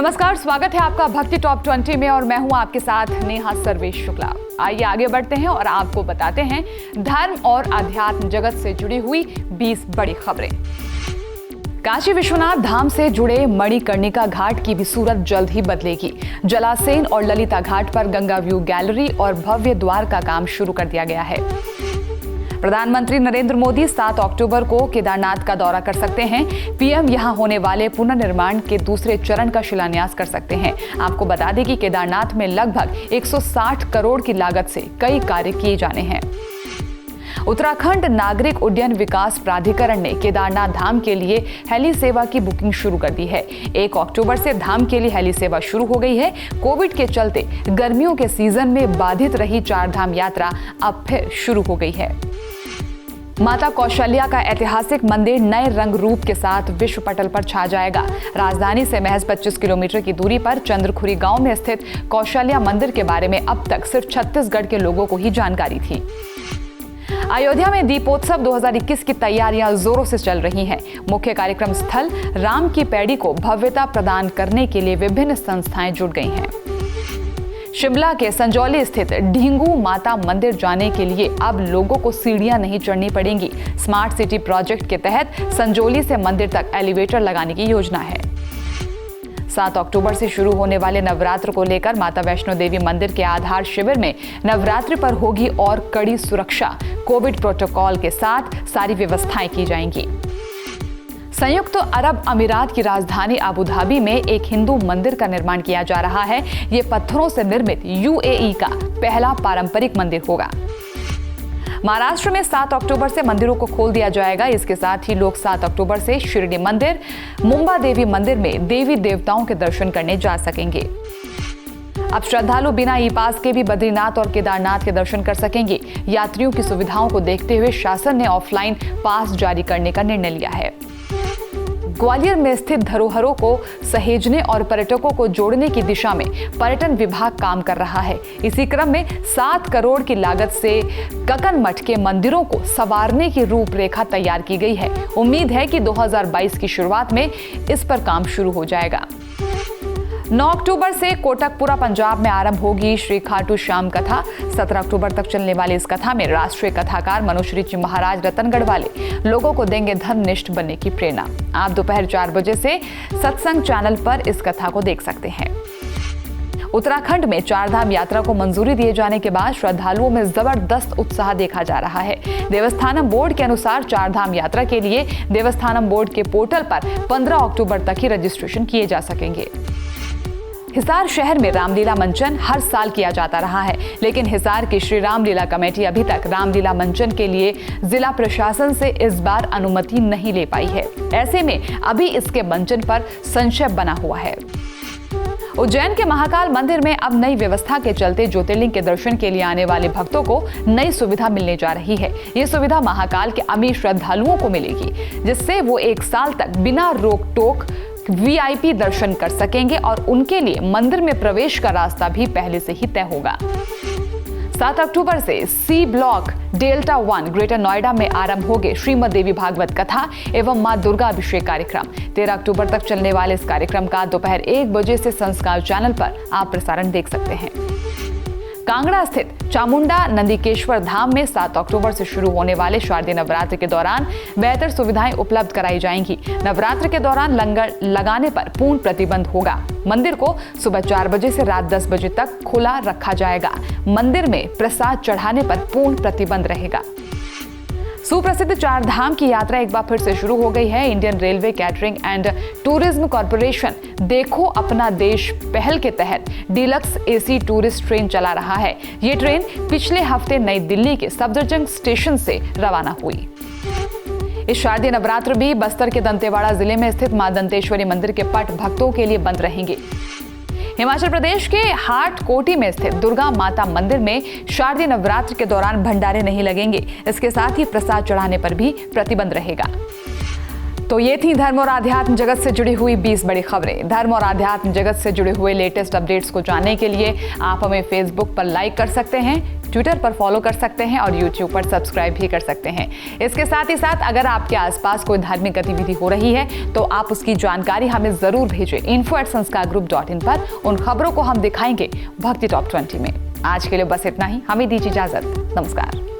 नमस्कार, स्वागत है आपका भक्ति टॉप 20 में और मैं हूं आपके साथ नेहा सर्वेश शुक्ला। आइए आगे बढ़ते हैं और आपको बताते हैं धर्म और आध्यात्म जगत से जुड़ी हुई 20 बड़ी खबरें। काशी विश्वनाथ धाम से जुड़े मणिकर्णिका घाट की भी सूरत जल्द ही बदलेगी। जलासेन और ललिता घाट पर गंगा व्यू गैलरी और भव्य द्वार का काम शुरू कर दिया गया है। प्रधानमंत्री नरेंद्र मोदी 7 अक्टूबर को केदारनाथ का दौरा कर सकते हैं। पीएम यहां होने वाले पुनर्निर्माण के दूसरे चरण का शिलान्यास कर सकते हैं। आपको बता दें कि केदारनाथ में लगभग 160 करोड़ की लागत से कई कार्य किए जाने हैं। उत्तराखंड नागरिक उड्डयन विकास प्राधिकरण ने केदारनाथ धाम के लिए हेली सेवा की बुकिंग शुरू कर दी है। 1 अक्टूबर से धाम के लिए हेली सेवा शुरू हो गई है। कोविड के चलते गर्मियों के सीजन में बाधित रही चार धाम यात्रा अब फिर शुरू हो गई है। माता कौशल्या का ऐतिहासिक मंदिर नए रंग रूप के साथ विश्व पटल पर छा जाएगा। राजधानी से महज 25 किलोमीटर की दूरी पर चंद्रखुरी गांव में स्थित कौशल्या मंदिर के बारे में अब तक सिर्फ छत्तीसगढ़ के लोगों को ही जानकारी थी। अयोध्या में दीपोत्सव 2021 की तैयारियां जोरों से चल रही हैं। मुख्य कार्यक्रम स्थल राम की पैड़ी को भव्यता प्रदान करने के लिए विभिन्न संस्थाएं जुट गई हैं। शिमला के संजौली स्थित ढींगू माता मंदिर जाने के लिए अब लोगों को सीढ़ियां नहीं चढ़नी पड़ेंगी। स्मार्ट सिटी प्रोजेक्ट के तहत संजौली से मंदिर तक एलिवेटर लगाने की योजना है। 7 अक्टूबर से शुरू होने वाले नवरात्र को लेकर माता वैष्णो देवी मंदिर के आधार शिविर में नवरात्रि पर होगी और कड़ी सुरक्षा। कोविड प्रोटोकॉल के साथ सारी व्यवस्थाएं की जाएंगी। संयुक्त अरब अमीरात की राजधानी अबू धाबी में एक हिंदू मंदिर का निर्माण किया जा रहा है। ये पत्थरों से निर्मित यूएई का पहला पारंपरिक मंदिर होगा। महाराष्ट्र में 7 अक्टूबर से मंदिरों को खोल दिया जाएगा। इसके साथ ही लोग 7 अक्टूबर से शिरडी मंदिर, मुंबा देवी मंदिर में देवी देवताओं के दर्शन करने जा सकेंगे। अब श्रद्धालु बिना ई पास के भी बद्रीनाथ और केदारनाथ के दर्शन कर सकेंगे। यात्रियों की सुविधाओं को देखते हुए शासन ने ऑफलाइन पास जारी करने का निर्णय लिया है। ग्वालियर में स्थित धरोहरों को सहेजने और पर्यटकों को जोड़ने की दिशा में पर्यटन विभाग काम कर रहा है। इसी क्रम में 7 करोड़ की लागत से ककन मठ के मंदिरों को संवारने की रूपरेखा तैयार की गई है। उम्मीद है कि 2022 की शुरुआत में इस पर काम शुरू हो जाएगा। 9 अक्टूबर से कोटकपुरा पंजाब में आरंभ होगी श्री खाटू श्याम कथा। 17 अक्टूबर तक चलने वाली इस कथा में राष्ट्रीय कथाकार मनोश्री जी महाराज रतनगढ़ वाले लोगों को देंगे धर्मनिष्ठ बनने की प्रेरणा। आप दोपहर 4 बजे से सत्संग चैनल पर इस कथा को देख सकते हैं। उत्तराखंड में चारधाम यात्रा को मंजूरी दिए जाने के बाद श्रद्धालुओं में जबरदस्त उत्साह देखा जा रहा है। देवस्थानम बोर्ड के अनुसार चारधाम यात्रा के लिए देवस्थानम बोर्ड के पोर्टल पर 15 अक्टूबर तक ही रजिस्ट्रेशन किए जा सकेंगे। हिसार शहर में रामलीला मंचन हर साल किया जाता रहा है, लेकिन हिसार की श्री रामलीला कमेटी अभी तक रामलीला मंचन के लिए जिला प्रशासन से इस बार अनुमति नहीं ले पाई है। ऐसे में अभी इसके मंचन पर संशय बना हुआ है। उज्जैन के महाकाल मंदिर में अब नई व्यवस्था के चलते ज्योतिर्लिंग के दर्शन के लिए आने वाले भक्तों को नई सुविधा मिलने जा रही है। ये सुविधा महाकाल के अमीर श्रद्धालुओं को मिलेगी, जिससे वो 1 साल तक बिना रोक टोक वीआईपी दर्शन कर सकेंगे और उनके लिए मंदिर में प्रवेश का रास्ता भी पहले से ही तय होगा। 7 अक्टूबर से C block delta 1 greater Noida में आरंभ होंगे श्रीमद देवी भागवत कथा एवं मां दुर्गा अभिषेक कार्यक्रम। 13 अक्टूबर तक चलने वाले इस कार्यक्रम का दोपहर 1 बजे से संस्कार चैनल पर आप प्रसारण देख सकते हैं। कांगड़ा स्थित चामुंडा नंदीकेश्वर धाम में 7 अक्टूबर से शुरू होने वाले शारदीय नवरात्र के दौरान बेहतर सुविधाएं उपलब्ध कराई जाएंगी। नवरात्र के दौरान लंगर लगाने पर पूर्ण प्रतिबंध होगा। मंदिर को सुबह 4 बजे से रात 10 बजे तक खुला रखा जाएगा। मंदिर में प्रसाद चढ़ाने पर पूर्ण प्रतिबंध रहेगा। सुप्रसिद्ध चार धाम की यात्रा एक बार फिर से शुरू हो गई है। Indian railway catering and tourism corporation देखो अपना देश पहल के तहत डीलक्स एसी टूरिस्ट ट्रेन चला रहा है। ये ट्रेन पिछले हफ्ते नई दिल्ली के सफदरजंग स्टेशन से रवाना हुई। इस शारदीय नवरात्र भी बस्तर के दंतेवाड़ा जिले में स्थित मां दंतेश्वरी मंदिर के पट भक्तों के लिए बंद रहेंगे। हिमाचल प्रदेश के हाट कोटी में स्थित दुर्गा माता मंदिर में शारदीय नवरात्र के दौरान भंडारे नहीं लगेंगे। इसके साथ ही प्रसाद चढ़ाने पर भी प्रतिबंध रहेगा। तो ये थी धर्म और आध्यात्म जगत से जुड़ी हुई 20 बड़ी खबरें। धर्म और आध्यात्म जगत से जुड़े हुए लेटेस्ट अपडेट्स को जानने के लिए आप हमें फेसबुक पर लाइक कर सकते हैं, ट्विटर पर फॉलो कर सकते हैं और यूट्यूब पर सब्सक्राइब भी कर सकते हैं। इसके साथ ही साथ अगर आपके आसपास कोई धार्मिक गतिविधि हो रही है तो आप उसकी जानकारी हमें जरूर भेजें। info@sanskaargroup.in पर उन खबरों को हम दिखाएंगे भक्ति टॉप 20 में। आज के लिए बस इतना ही, हमें दीजिए इजाजत। नमस्कार।